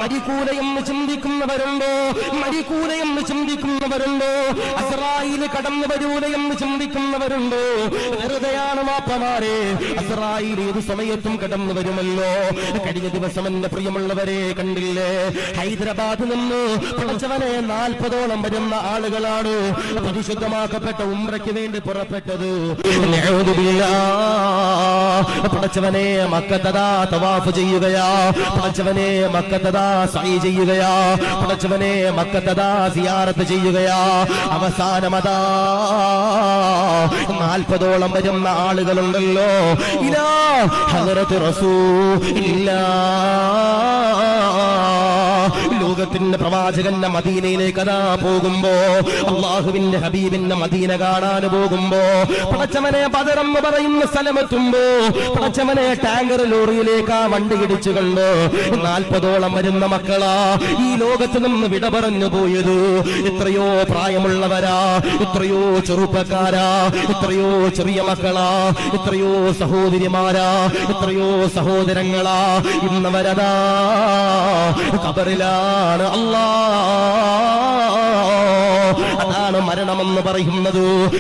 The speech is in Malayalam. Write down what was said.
മരിക്കൂലയെന്ന് ചിന്തിക്കുന്നവരുണ്ടോ? മരിക്കൂലയെന്ന് ചിന്തിക്കുന്നവരുണ്ടോ? അസ്റായീൽ കടന്നു വരൂലയെന്ന് ചിന്തിക്കുന്നവരുണ്ടോ? വെറുതെയാണ് വാപ്പമാരെ. അസ്റായീൽ ഏത് സമയത്തും കടന്നു വരുമല്ലോ. കഴിഞ്ഞ ദിവസം എന്റെ പ്രിയമുള്ളവരെ കണ്ടില്ലേ, ഹൈദരാബാദ് നിന്ന് പടച്ചവനെ 40ഓളം വരുന്ന ആളുകളാണ് പരിശുദ്ധമാക്കപ്പെട്ട ഉംറയ്ക്ക് വേണ്ടി പുറപ്പെട്ടത്. പടച്ചവനെ മക്കത്തതാ തവാഫ് ചെയ്യുകയാ, പടച്ചവനെ മക്കത്തതാ സഈ ചെയ്യുകയാ, പടച്ചവനെ മക്കത്തതാ സിയാറത്ത് ചെയ്യുകയാ. അവസാനമതാ 40ഓളം വരുന്ന ആളുകളുണ്ടല്ലോ. ഇലാ ഹദറത്ത് റസൂലില്ലാ, ലോകത്തിന്റെ പ്രവാചകന്റെ മദീനയിലേക്ക് അതാ പോകുമ്പോ, അള്ളാഹുവിന്റെ ഹബീബിന്റെ മദീന കാണാൻ പോകുമ്പോ, പടച്ചവനെ ബദർ എന്ന് പറയുന്ന സ്ഥലമെത്തുമ്പോ, പടച്ചവനെ ടാങ്കർ ലോറിയിലേക്ക് ആ വണ്ടി ഇടിച്ചു കണ്ടു. 40ഓളം വരുന്ന മക്കളാ ഈ ലോകത്ത് നിന്ന് വിട പറഞ്ഞു പോയത്. എത്രയോ പ്രായമുള്ളവരാ, എത്രയോ ചെറുപ്പക്കാരാ, എത്രയോ ചെറിയ മക്കളാ, എത്രയോ സഹോദരിമാരാ, എത്രയോ സഹോദരങ്ങളാ. ഇന്നവരതാ ഖബറിലാണ്. അല്ലാഹ്, അതാണ് മരണമെന്ന് പറയുന്നത്.